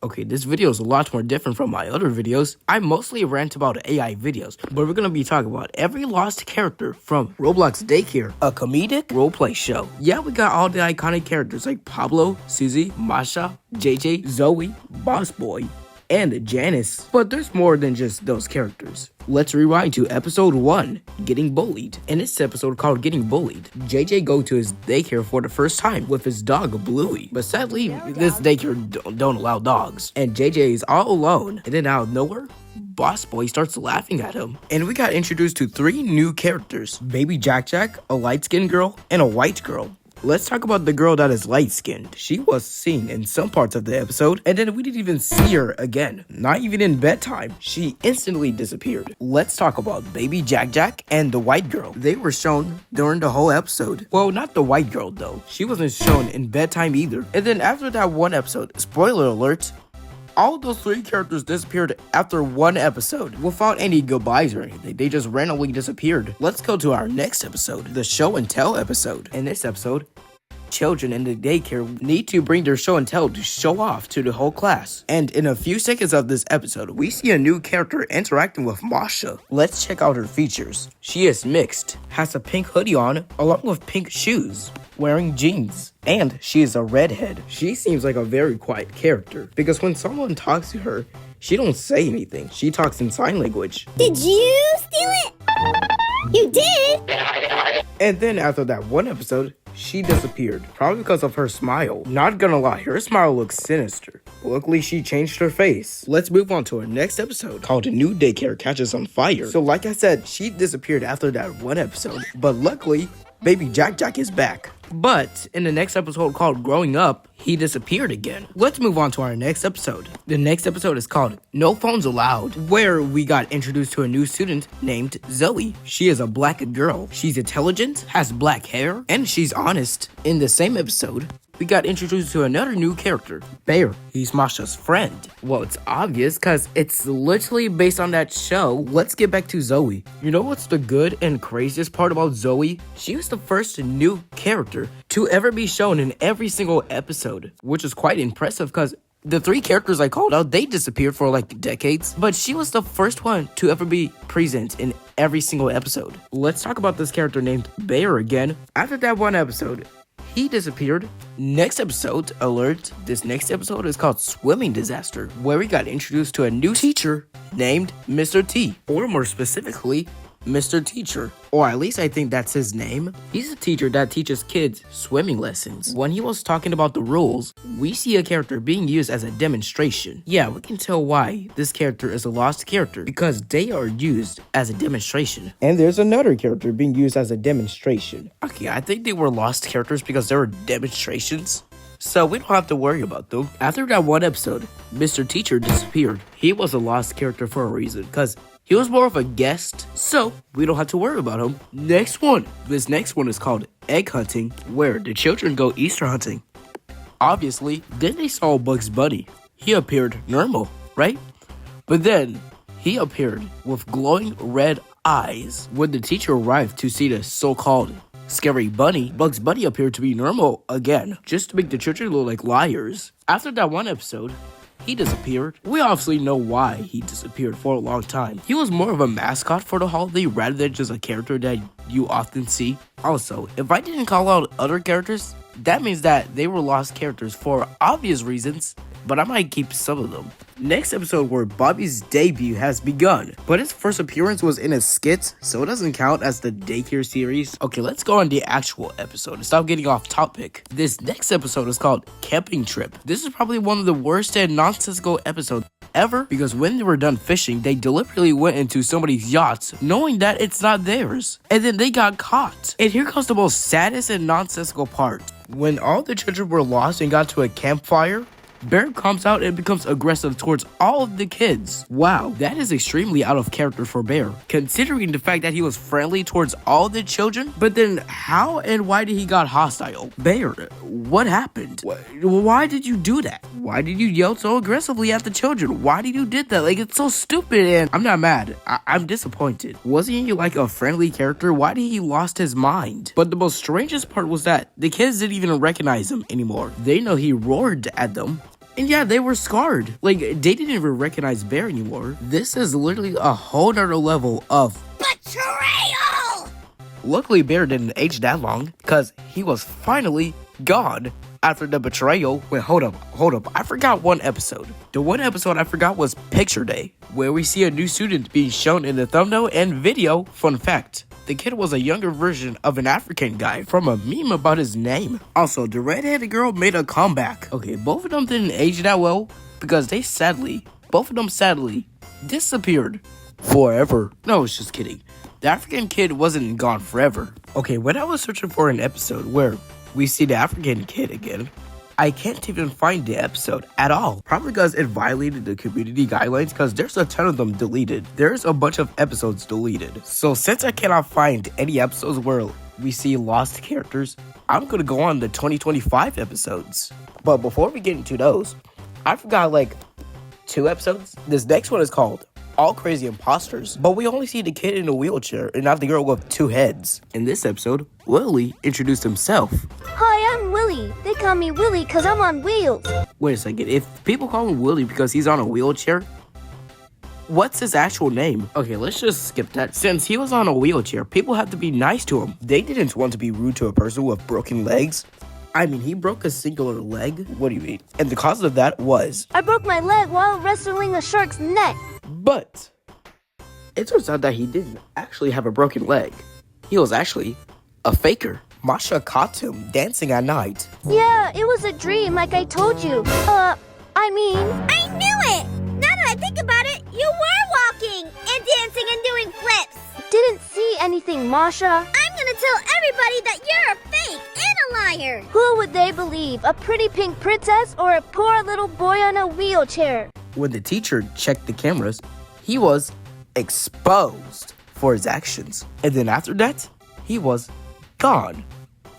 Okay, this video is a lot more different from my other videos. I mostly rant about AI videos, but we're gonna be talking about every lost character from Roblox Daycare, a comedic roleplay show. Yeah, we got all the iconic characters like Pablo, Susie, Masha, JJ, Zoe, Boss Boy, and Janice. But there's more than just those characters. Let's rewind to episode 1, Getting Bullied. In this episode called Getting Bullied, JJ go to his daycare for the first time with his dog Bluey. But sadly, this daycare don't allow dogs. And JJ is all alone. And then out of nowhere, Boss Boy starts laughing at him. And we got introduced to 3 new characters. Baby Jack Jack, a light-skinned girl, and a white girl. Let's talk about the girl that is light-skinned. She was seen in some parts of the episode, and then we didn't even see her again. Not even in bedtime. She instantly disappeared. Let's talk about Baby Jack Jack and the white girl. They were shown during the whole episode. Well, not the white girl though. She wasn't shown in bedtime either. And then after that one episode, spoiler alert, all of those 3 characters disappeared after one episode without any goodbyes or anything. They just randomly disappeared. Let's go to our next episode, the show and tell episode. In this episode, children in the daycare need to bring their show and tell to show off to the whole class. And in a few seconds of this episode, we see a new character interacting with Masha. Let's check out her features. She is mixed, has a pink hoodie on along with pink shoes, wearing jeans, and she is a redhead. She seems like a very quiet character because when someone talks to her, she don't say anything. She talks in sign language. Did you steal it? You did? And then after that one episode, she disappeared, probably because of her smile. Not gonna lie, her smile looks sinister. Luckily, she changed her face. Let's move on to our next episode, called A New Daycare Catches on Fire. So like I said, she disappeared after that one episode, but luckily, Baby Jack Jack is back. But in the next episode called Growing Up, he disappeared again. Let's move on to our next episode. The next episode is called No Phones Allowed, where we got introduced to a new student named Zoe. She is a black girl. She's intelligent, has black hair, and she's honest. In the same episode, we got introduced to another new character, Bear. He's Masha's friend. Well, it's obvious because it's literally based on that show. Let's get back to Zoe. You know what's the good and craziest part about Zoe? She was the first new character to ever be shown in every single episode, which is quite impressive because the 3 characters I called out, they disappeared for like decades, but she was the first one to ever be present in every single episode. Let's talk about this character named Bear again. After that one episode, he disappeared. Next episode, alert, this next episode is called Swimming Disaster, where we got introduced to a new teacher named Mr. T, or more specifically, Mr. Teacher, or at least I think that's his name. He's a teacher that teaches kids swimming lessons. When he was talking about the rules, we see a character being used as a demonstration. Yeah, we can tell why this character is a lost character, because they are used as a demonstration. And there's another character being used as a demonstration. Okay, I think they were lost characters because they were demonstrations, so we don't have to worry about them. After that one episode, Mr. Teacher disappeared. He was a lost character for a reason, because he was more of a guest, so we don't have to worry about him. Next one. This next one is called Egg Hunting, where the children go Easter hunting. Obviously, then they saw Bugs Bunny. He appeared normal, right? But then, he appeared with glowing red eyes. When the teacher arrived to see the so-called scary bunny, Bugs Bunny appeared to be normal again, just to make the children look like liars. After that one episode, he disappeared. We obviously know why he disappeared for a long time. He was more of a mascot for the holiday rather than just a character that you often see. Also, if I didn't call out other characters, that means that they were lost characters for obvious reasons, but I might keep some of them. Next episode where Bobby's debut has begun, but his first appearance was in a skit, so it doesn't count as the Daycare series. Okay, let's go on the actual episode and stop getting off topic. This next episode is called Camping Trip. This is probably one of the worst and nonsensical episodes ever, because when they were done fishing, they deliberately went into somebody's yacht knowing that it's not theirs, and then they got caught. And here comes the most saddest and nonsensical part. When all the children were lost and got to a campfire, Bear comes out and becomes aggressive towards all of the kids. Wow, that is extremely out of character for Bear, considering the fact that he was friendly towards all the children. But then how and why did he got hostile? Bear, what happened? Why did you do that? Why did you yell so aggressively at the children? Why did you did that? Like, it's so stupid, and I'm not mad. I'm disappointed. Wasn't he like a friendly character? Why did he lost his mind? But the most strangest part was that the kids didn't even recognize him anymore. They know he roared at them, And yeah, they were scarred. Like, they didn't even recognize Bear anymore. This is literally a whole nother level of Betrayal! Luckily, Bear didn't age that long, because he was finally gone after the betrayal. Wait, hold up. I forgot one episode. The one episode I forgot was Picture Day, where we see a new student being shown in the thumbnail and video. Fun fact, the kid was a younger version of an African guy from a meme about his name. Also, the redheaded girl made a comeback. Okay, both of them didn't age that well, because both of them sadly disappeared forever. No, it's just kidding. The African kid wasn't gone forever. Okay, when I was searching for an episode where we see the African kid again, I can't even find the episode at all. Probably because it violated the community guidelines, because there's a ton of them deleted. There's a bunch of episodes deleted. So since I cannot find any episodes where we see lost characters, I'm gonna go on the 2025 episodes. But before we get into those, I forgot like 2 episodes. This next one is called All Crazy Imposters, but we only see the kid in a wheelchair and not the girl with 2 heads. In this episode, Willie introduced himself. Hi, I'm Willie. They call me Willie because I'm on wheels. Wait a second, if people call him Willie because he's on a wheelchair, what's his actual name? Okay, let's just skip that. Since he was on a wheelchair, people have to be nice to him. They didn't want to be rude to a person with broken legs. I mean, he broke a singular leg. What do you mean? And the cause of that was I broke my leg while wrestling a shark's neck. But it turns out that he didn't actually have a broken leg. He was actually a faker. Masha caught him dancing at night. Yeah, it was a dream like I told you. I knew it! Now that I think about it, you were walking and dancing and doing flips. Didn't see anything, Masha. I'm gonna tell everybody that you're a fake and a liar. Who would they believe? A pretty pink princess or a poor little boy on a wheelchair? When the teacher checked the cameras, he was exposed for his actions. And then after that, he was gone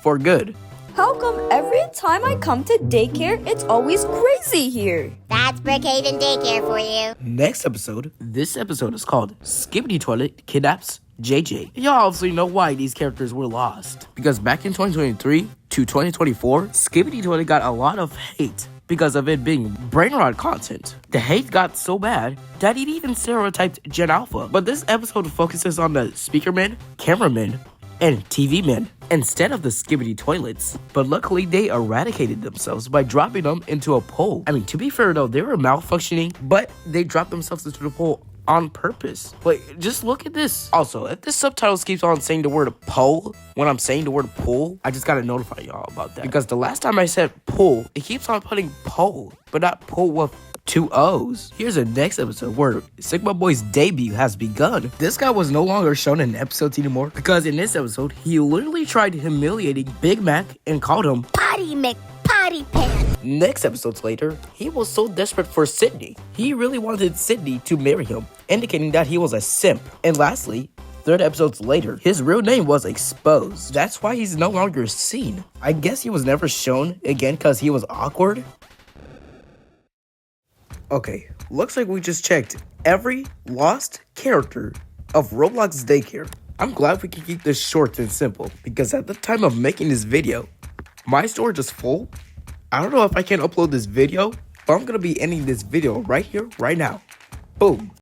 for good. How come every time I come to daycare, it's always crazy here? That's Brookhaven Daycare for you. Next episode, this episode is called Skibidi Toilet Kidnaps JJ. Y'all obviously know why these characters were lost. Because back in 2023 to 2024, Skibidi Toilet got a lot of hate because of it being brain rot content. The hate got so bad that it even stereotyped Gen Alpha. But this episode focuses on the speakermen, cameramen, and TV men instead of the Skibidi toilets. But luckily, they eradicated themselves by dropping them into a pool. I mean, to be fair though, they were malfunctioning, but they dropped themselves into the pool on purpose. Like, just look at this. Also, if this subtitles keeps on saying the word pole when I'm saying the word pool, I just gotta notify y'all about that. Because the last time I said pool, it keeps on putting pole, but not pool with 2 O's. Here's the next episode where Sigma Boy's debut has begun. This guy was no longer shown in episodes anymore because in this episode, he literally tried humiliating Big Mac and called him Potty Pan. Next episodes later, he was so desperate for Sydney. He really wanted Sydney to marry him, indicating that he was a simp. And lastly, 3 episodes later, his real name was exposed. That's why he's no longer seen. I guess he was never shown again because he was awkward. Okay, looks like we just checked every lost character of Roblox Daycare. I'm glad we can keep this short and simple because at the time of making this video, my storage is full. I don't know if I can upload this video, but I'm gonna be ending this video right here, right now. Boom.